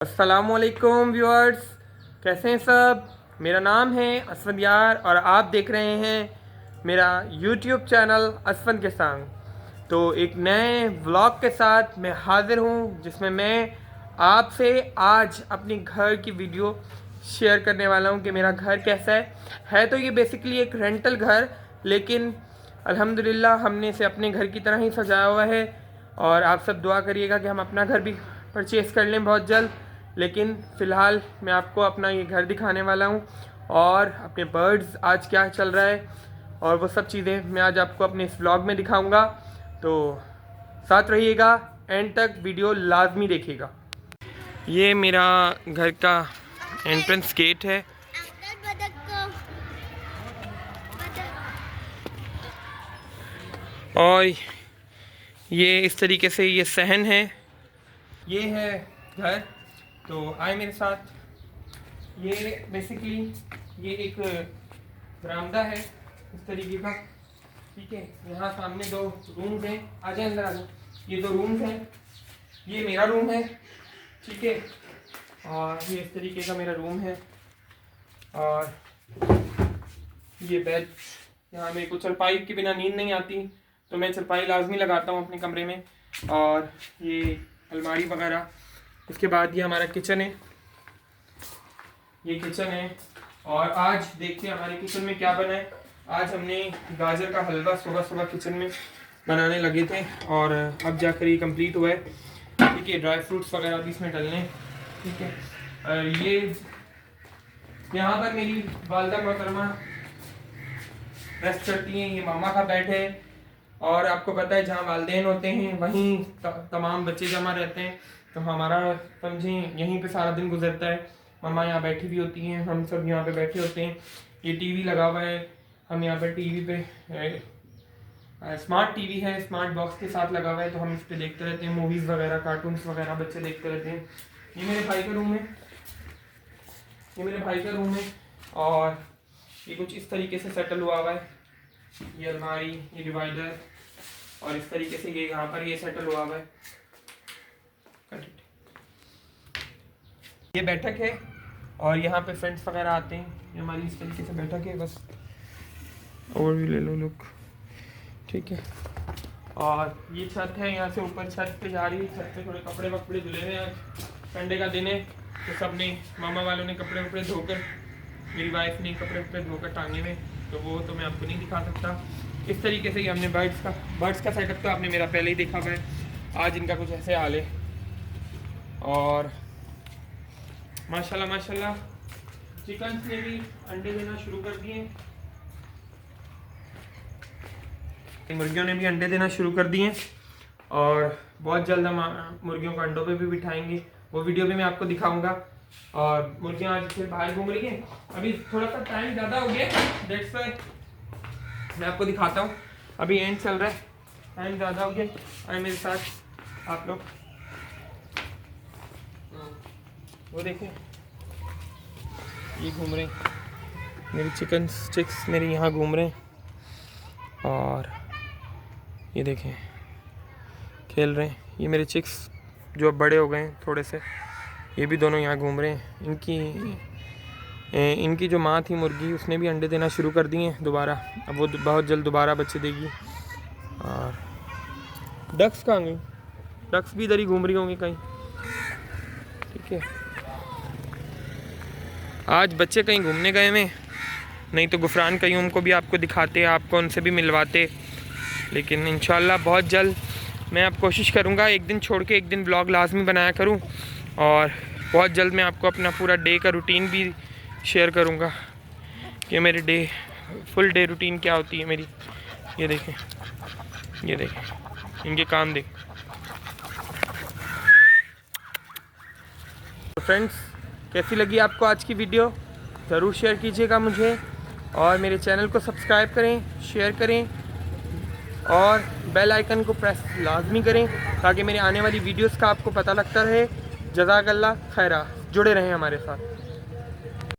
अस्सलामुअलैकुम व्यूअर्स, कैसे हैं सब। मेरा नाम है असफन यार और आप देख रहे हैं मेरा यूट्यूब चैनल असफन के संग। तो एक नए व्लॉग के साथ मैं हाज़िर हूँ जिसमें मैं आपसे आज अपनी घर की वीडियो शेयर करने वाला हूँ कि मेरा घर कैसा है। तो ये बेसिकली एक रेंटल घर, लेकिन अल्हम्दुलिल्लाह हमने इसे अपने घर की तरह ही सजाया हुआ है। और आप सब दुआ करिएगा कि हम अपना घर भी परचेज़ कर लें बहुत जल्द। लेकिन फ़िलहाल मैं आपको अपना ये घर दिखाने वाला हूँ और अपने बर्ड्स आज क्या चल रहा है और वो सब चीज़ें मैं आज आपको अपने इस व्लॉग में दिखाऊंगा। तो साथ रहिएगा, एंड तक वीडियो लाजमी देखिएगा। ये मेरा घर का एंट्रेंस गेट है और ये इस तरीके से ये सहन है। ये है घर। तो आए मेरे साथ। ये बेसिकली ये एक बरामदा है इस तरीके का, ठीक है। यहाँ सामने दो रूम्स हैं, आ जाए अंदर आ जाए। ये दो रूम्स हैं, ये मेरा रूम है, ठीक है। और ये इस तरीके का मेरा रूम है और ये बेड। यहाँ मेरे को चरपाई के बिना नींद नहीं आती, तो मैं चरपाई लाजमी लगाता हूँ अपने कमरे में। और ये अलमारी वगैरह। इसके बाद ये हमारा किचन है, ये किचन है। और आज देखते हैं हमारे किचन में क्या बना है। आज हमने गाजर का हलवा सुबह सुबह किचन में बनाने लगे थे और अब जाकर ये कंप्लीट हुआ है, ठीक है। ड्राई फ्रूट्स वगैरह भी इसमें डलने हैं, ठीक है। ये यहाँ पर मेरी वालदा मोहतरमा रेस्ट करती हैं। ये मामा का बेड है और आपको पता है जहाँ वालिदैन होते हैं वहीं तमाम बच्चे जमा रहते हैं, तो हमारा समझें यहीं पे सारा दिन गुजरता है। मम्मा यहाँ बैठी भी होती हैं, हम सब यहाँ पे बैठे होते हैं। ये टीवी लगा हुआ है, हम यहाँ पे टीवी पे स्मार्ट टीवी है, स्मार्ट बॉक्स के साथ लगा हुआ है, तो हम इस पर देखते रहते हैं मूवीज़ वगैरह, कार्टून्स वगैरह बच्चे देखते रहते हैं। ये मेरे भाई का रूम है, ये मेरे भाई का रूम है और ये कुछ इस तरीके से सेटल हुआ हुआ है। ये अलमारी, ये डिवाइडर और इस तरीके से ये यहाँ पर ये सेटल हुआ हुआ है। ये बैठक है और यहाँ पे फ्रेंड्स वगैरह आते हैं। ये हमारी इस तरीके से बैठक है, बस ओवरव्यू ले लो लुक, ठीक है। और ये छत है, यहाँ से ऊपर छत पे जा रही है। छत पे थोड़े कपड़े वपड़े धुले हुए हैं, आज संडे का दिन है तो सब ने, मामा वालों ने कपड़े वपड़े धोकर, मेरी वाइफ ने कपड़े वपड़े धोकर टांगे में, तो वो तो मैं आपको नहीं दिखा सकता। इस तरीके से हमने बर्ड्स का सेटअप तो आपने मेरा पहले ही देखा हुआ है। आज इनका कुछ ऐसे हाल है और माशाल्लाह माशाल्लाह चिकन्स ने भी अंडे देना शुरू कर दिए, मुर्गियों ने भी अंडे देना शुरू कर दिए और बहुत जल्द हम मुर्गियों को अंडों पे भी बिठाएंगे। वो वीडियो भी मैं आपको दिखाऊंगा। और मुर्गियाँ आज फिर बाहर घूम रही हैं। अभी थोड़ा सा टाइम ज़्यादा हो गया, दैट्स व्हाई मैं आपको दिखाता हूँ। अभी एंड चल रहा है, टाइम ज़्यादा हो गया। आए मेरे साथ आप लोग, वो देखें ये घूम रहे हैं, मेरी चिक्स मेरी यहाँ घूम रहे हैं और ये देखें खेल रहे हैं। ये मेरे चिक्स जो अब बड़े हो गए हैं थोड़े से, ये भी दोनों यहाँ घूम रहे हैं। इनकी जो माँ थी मुर्गी, उसने भी अंडे देना शुरू कर दिए हैं दोबारा। अब वो बहुत जल्द दोबारा बच्चे देगी। और डक्स कहाँ गई? डक्स भी इधर ही घूम रही होंगी कहीं, ठीक है। आज बच्चे कहीं घूमने गए हुए, नहीं तो गुफरान कयूम को भी आपको दिखाते, आपको उनसे भी मिलवाते। लेकिन इंशाल्लाह बहुत जल्द मैं अब कोशिश करूँगा एक दिन छोड़ के एक दिन ब्लॉग लाजमी बनाया करूँ और बहुत जल्द मैं आपको अपना पूरा डे का रूटीन भी शेयर करूँगा कि मेरे फुल डे रूटीन क्या होती है मेरी। ये देखें, ये देखें इनके काम देख। तो फ्रेंड्स, कैसी लगी आपको आज की वीडियो, ज़रूर शेयर कीजिएगा मुझे और मेरे चैनल को सब्सक्राइब करें, शेयर करें और बेल आइकन को प्रेस लाजमी करें ताकि मेरे आने वाली वीडियोस का आपको पता लगता रहे। जज़ाकल्लाह खैरा, जुड़े रहें हमारे साथ।